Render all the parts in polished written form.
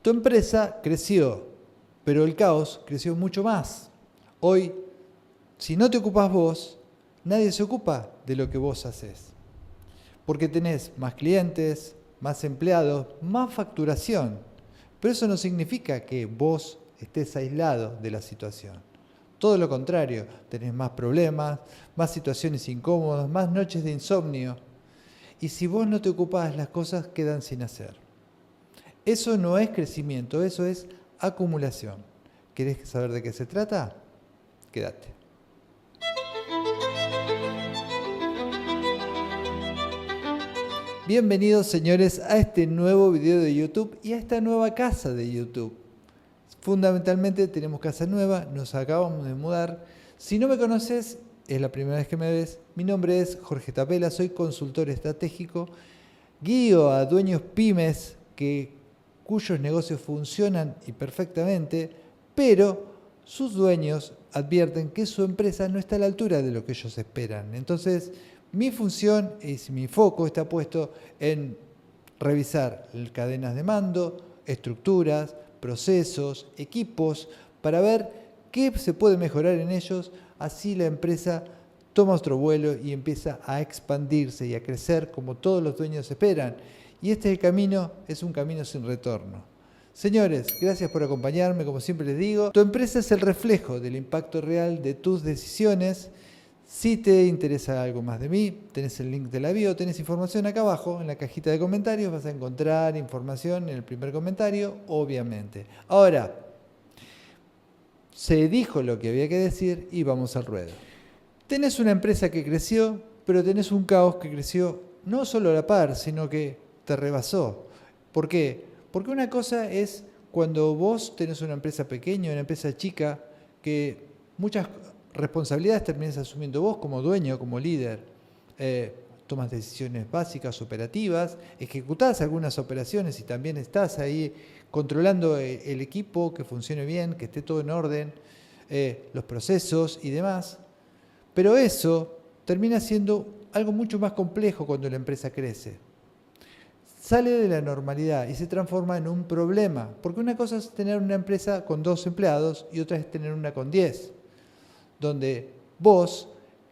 Tu empresa creció, pero el caos creció mucho más. Hoy, si no te ocupas vos, nadie se ocupa de lo que vos haces. Porque tenés más clientes, más empleados, más facturación. Pero eso no significa que vos estés aislado de la situación. Todo lo contrario, tenés más problemas, más situaciones incómodas, más noches de insomnio. Y si vos no te ocupás, las cosas quedan sin hacer. Eso no es crecimiento, eso es acumulación. ¿Querés saber de qué se trata? Quédate. Bienvenidos, señores, a este nuevo video de YouTube y a esta nueva casa de YouTube. Fundamentalmente tenemos casa nueva, nos acabamos de mudar. Si no me conoces, es la primera vez que me ves. Mi nombre es Jorge Tapela, soy consultor estratégico. Guío a dueños pymes cuyos negocios funcionan y perfectamente, pero sus dueños advierten que su empresa no está a la altura de lo que ellos esperan. Entonces, mi función y mi foco está puesto en revisar cadenas de mando, estructuras, procesos, equipos, para ver qué se puede mejorar en ellos, así la empresa toma otro vuelo y empieza a expandirse y a crecer como todos los dueños esperan. Y este camino es un camino sin retorno. Señores, gracias por acompañarme, como siempre les digo. Tu empresa es el reflejo del impacto real de tus decisiones. Si te interesa algo más de mí, tenés el link de la bio, tenés información acá abajo en la cajita de comentarios, vas a encontrar información en el primer comentario, obviamente. Ahora, se dijo lo que había que decir y vamos al ruedo. Tenés una empresa que creció, pero tenés un caos que creció no solo a la par, sino que te rebasó. ¿Por qué? Porque una cosa es cuando vos tenés una empresa pequeña, una empresa chica, que muchas responsabilidades terminas asumiendo vos como dueño, como líder. Tomas decisiones básicas, operativas, ejecutás algunas operaciones y también estás ahí controlando el equipo, que funcione bien, que esté todo en orden, los procesos y demás. Pero eso termina siendo algo mucho más complejo cuando la empresa crece. Sale de la normalidad y se transforma en un problema. Porque una cosa es tener una empresa con 2 empleados y otra es tener una con 10. Donde vos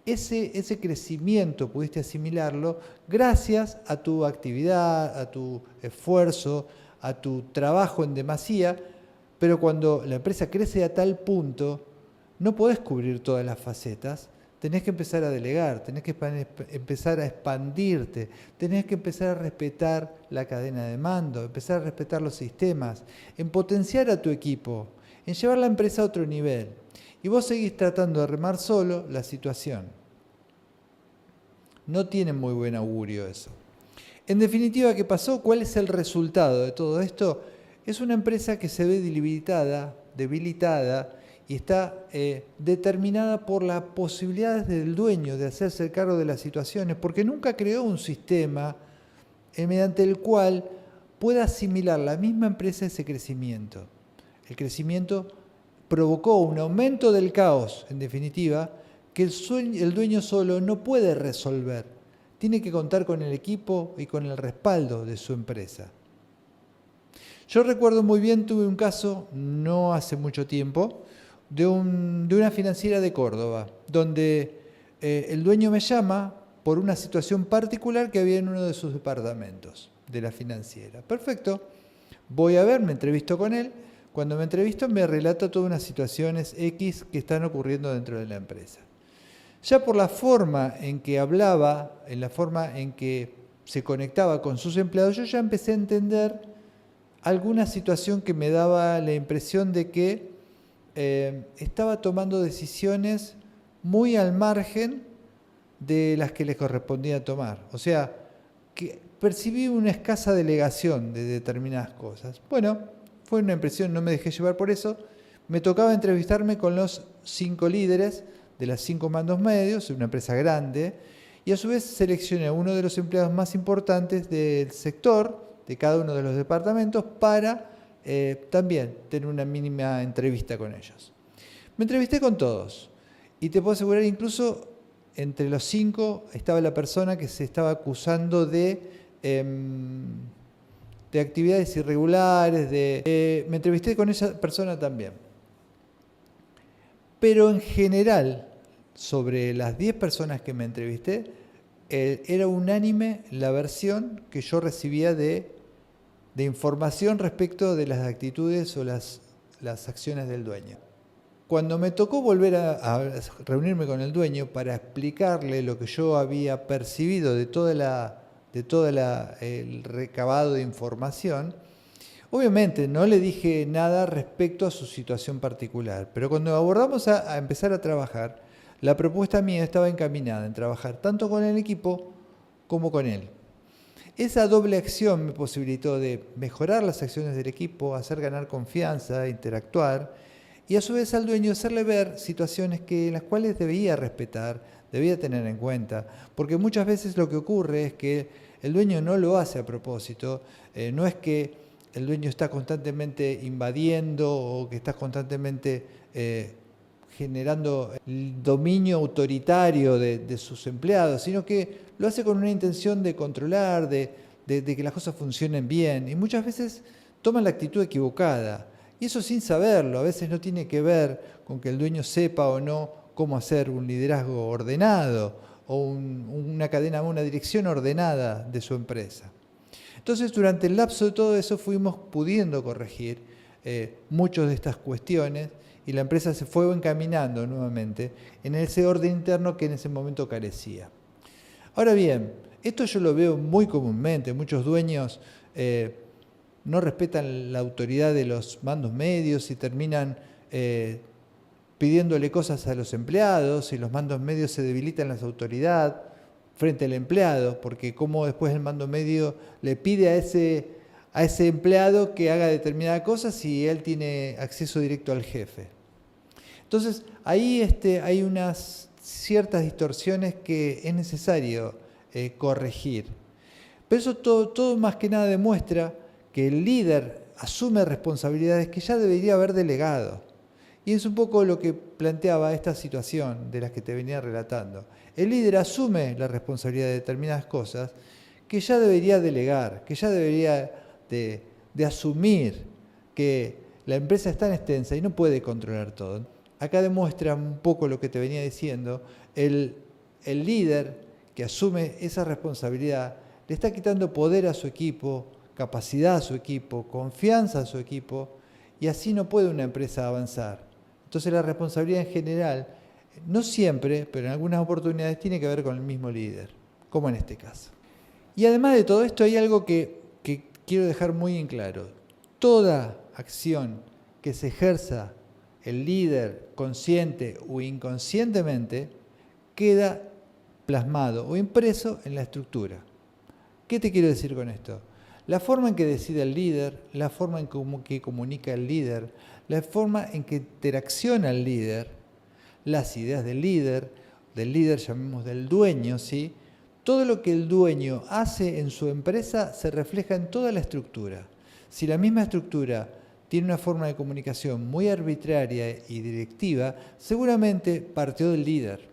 ese crecimiento pudiste asimilarlo gracias a tu actividad, a tu esfuerzo, a tu trabajo en demasía, pero cuando la empresa crece a tal punto, no podés cubrir todas las facetas, tenés que empezar a delegar, tenés que empezar a expandirte, tenés que empezar a respetar la cadena de mando, empezar a respetar los sistemas, en potenciar a tu equipo, en llevar la empresa a otro nivel. Y vos seguís tratando de remar solo la situación. No tiene muy buen augurio eso. En definitiva, ¿qué pasó? ¿Cuál es el resultado de todo esto? Es una empresa que se ve debilitada y está determinada por las posibilidades del dueño de hacerse cargo de las situaciones, porque nunca creó un sistema mediante el cual pueda asimilar la misma empresa ese crecimiento. El crecimiento provocó un aumento del caos, en definitiva, que el dueño solo no puede resolver. Tiene que contar con el equipo y con el respaldo de su empresa. Yo recuerdo muy bien, tuve un caso, no hace mucho tiempo, de una financiera de Córdoba, donde el dueño me llama por una situación particular que había en uno de sus departamentos de la financiera. Perfecto, voy a ver, me entrevisto con él. Cuando me entrevisto me relata todas unas situaciones X que están ocurriendo dentro de la empresa. Ya por la forma en que hablaba, en la forma en que se conectaba con sus empleados, yo ya empecé a entender alguna situación que me daba la impresión de que estaba tomando decisiones muy al margen de las que le correspondía tomar. O sea, que percibí una escasa delegación de determinadas cosas. Bueno, fue una impresión, no me dejé llevar por eso. Me tocaba entrevistarme con los 5 líderes de las 5 mandos medios, una empresa grande, y a su vez seleccioné a uno de los empleados más importantes del sector, de cada uno de los departamentos, para también tener una mínima entrevista con ellos. Me entrevisté con todos, y te puedo asegurar, incluso entre los 5 estaba la persona que se estaba acusando de de actividades irregulares, me entrevisté con esa persona también. Pero en general, sobre las 10 personas que me entrevisté, era unánime la versión que yo recibía de información respecto de las actitudes o las acciones del dueño. Cuando me tocó volver a reunirme con el dueño para explicarle lo que yo había percibido de todo el recabado de información, obviamente no le dije nada respecto a su situación particular, pero cuando abordamos a empezar a trabajar, la propuesta mía estaba encaminada en trabajar tanto con el equipo como con él. Esa doble acción me posibilitó de mejorar las acciones del equipo, hacer ganar confianza, interactuar y a su vez al dueño hacerle ver situaciones en las cuales debía respetar, debía tener en cuenta, porque muchas veces lo que ocurre es que el dueño no lo hace a propósito, no es que el dueño está constantemente invadiendo o que está constantemente generando el dominio autoritario de sus empleados, sino que lo hace con una intención de controlar, de que las cosas funcionen bien, y muchas veces toman la actitud equivocada, y eso sin saberlo. A veces no tiene que ver con que el dueño sepa o no cómo hacer un liderazgo ordenado o una dirección ordenada de su empresa. Entonces, durante el lapso de todo eso fuimos pudiendo corregir muchas de estas cuestiones y la empresa se fue encaminando nuevamente en ese orden interno que en ese momento carecía. Ahora bien, esto yo lo veo muy comúnmente. Muchos dueños no respetan la autoridad de los mandos medios y terminan pidiéndole cosas a los empleados, y los mandos medios se debilitan la autoridad frente al empleado, porque como después el mando medio le pide a ese empleado que haga determinada cosa si él tiene acceso directo al jefe. Entonces, ahí hay unas ciertas distorsiones que es necesario corregir. Pero eso todo más que nada demuestra que el líder asume responsabilidades que ya debería haber delegado. Y es un poco lo que planteaba esta situación de las que te venía relatando. El líder asume la responsabilidad de determinadas cosas que ya debería delegar, que ya debería de asumir que la empresa es tan extensa y no puede controlar todo. Acá demuestra un poco lo que te venía diciendo. El líder que asume esa responsabilidad le está quitando poder a su equipo, capacidad a su equipo, confianza a su equipo, y así no puede una empresa avanzar. Entonces la responsabilidad en general, no siempre, pero en algunas oportunidades tiene que ver con el mismo líder, como en este caso. Y además de todo esto hay algo que quiero dejar muy en claro. Toda acción que se ejerza el líder consciente o inconscientemente queda plasmado o impreso en la estructura. ¿Qué te quiero decir con esto? La forma en que decide el líder, la forma en que comunica el líder, la forma en que interacciona el líder, las ideas del líder llamemos del dueño, ¿sí? Todo lo que el dueño hace en su empresa se refleja en toda la estructura. Si la misma estructura tiene una forma de comunicación muy arbitraria y directiva, seguramente partió del líder.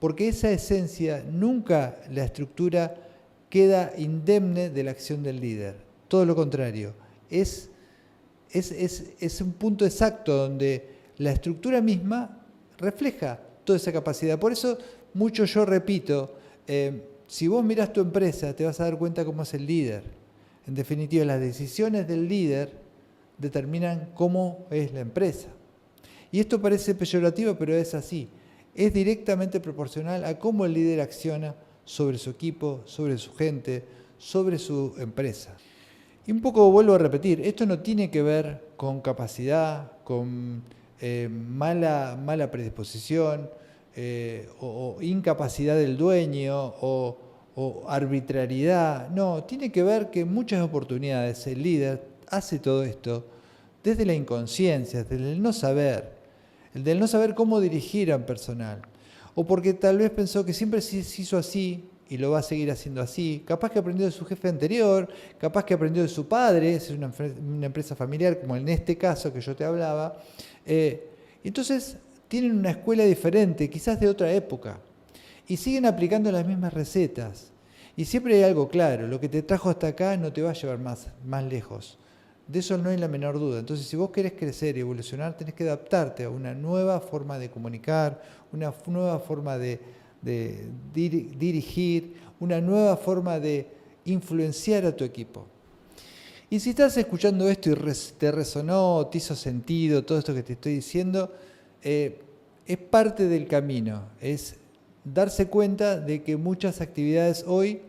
Porque esa esencia, nunca la estructura queda indemne de la acción del líder. Todo lo contrario, es un punto exacto donde la estructura misma refleja toda esa capacidad. Por eso, mucho yo repito, si vos mirás tu empresa, te vas a dar cuenta cómo es el líder. En definitiva, las decisiones del líder determinan cómo es la empresa. Y esto parece peyorativo, pero es así. Es directamente proporcional a cómo el líder acciona sobre su equipo, sobre su gente, sobre su empresa. Y un poco vuelvo a repetir, esto no tiene que ver con capacidad, con mala predisposición o incapacidad del dueño o arbitrariedad. No, tiene que ver que en muchas oportunidades el líder hace todo esto desde la inconsciencia, desde el no saber, del no saber cómo dirigir a un personal. O porque tal vez pensó que siempre se hizo así y lo va a seguir haciendo así. Capaz que aprendió de su jefe anterior, capaz que aprendió de su padre, es una empresa familiar como en este caso que yo te hablaba. Entonces tienen una escuela diferente, quizás de otra época, y siguen aplicando las mismas recetas. Y siempre hay algo claro, lo que te trajo hasta acá no te va a llevar más lejos. De eso no hay la menor duda. Entonces, si vos querés crecer y evolucionar, tenés que adaptarte a una nueva forma de comunicar, una nueva forma de dirigir, una nueva forma de influenciar a tu equipo. Y si estás escuchando esto y te resonó, te hizo sentido todo esto que te estoy diciendo, es parte del camino, es darse cuenta de que muchas actividades hoy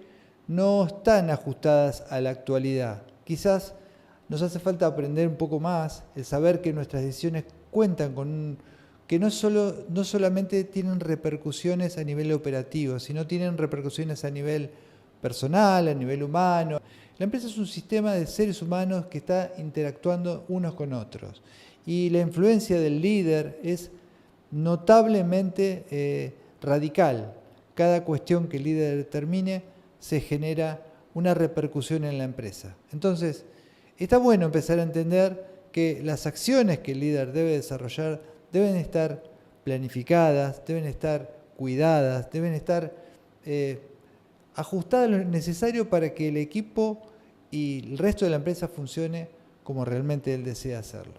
no están ajustadas a la actualidad. Quizás nos hace falta aprender un poco más, el saber que nuestras decisiones cuentan con que no solamente tienen repercusiones a nivel operativo, sino tienen repercusiones a nivel personal, a nivel humano. La empresa es un sistema de seres humanos que está interactuando unos con otros. Y la influencia del líder es notablemente radical. Cada cuestión que el líder determine se genera una repercusión en la empresa. Entonces, está bueno empezar a entender que las acciones que el líder debe desarrollar deben estar planificadas, deben estar cuidadas, deben estar ajustadas a lo necesario para que el equipo y el resto de la empresa funcione como realmente él desea hacerlo.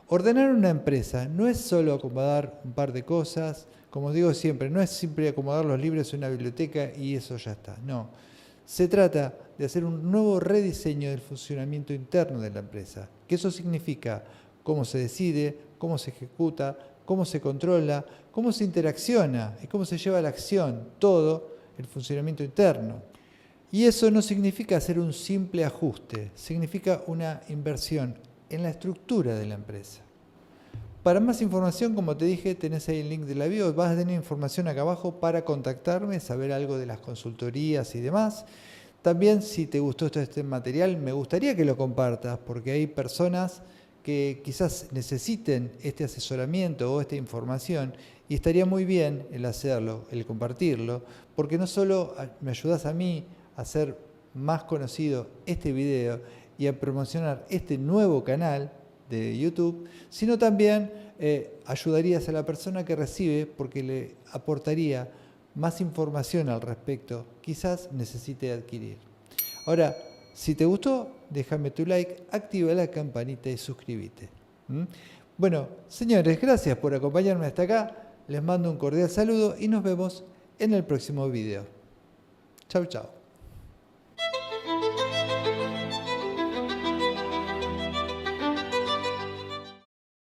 Ordenar una empresa no es solo acomodar un par de cosas, como digo siempre, no es simple acomodar los libros en una biblioteca y eso ya está, no. Se trata de hacer un nuevo rediseño del funcionamiento interno de la empresa, que eso significa cómo se decide, cómo se ejecuta, cómo se controla, cómo se interacciona y cómo se lleva a la acción todo el funcionamiento interno. Y eso no significa hacer un simple ajuste, significa una inversión en la estructura de la empresa. Para más información, como te dije, tenés ahí el link de la bio, vas a tener información acá abajo para contactarme, saber algo de las consultorías y demás. También, si te gustó este material, me gustaría que lo compartas, porque hay personas que quizás necesiten este asesoramiento o esta información y estaría muy bien el hacerlo, el compartirlo, porque no solo me ayudas a mí a hacer más conocido este video y a promocionar este nuevo canal de YouTube, sino también ayudarías a la persona que recibe porque le aportaría más información al respecto, quizás necesite adquirir. Ahora, si te gustó, déjame tu like, activa la campanita y suscríbete. Bueno, señores, gracias por acompañarme hasta acá. Les mando un cordial saludo y nos vemos en el próximo video. Chau, chau.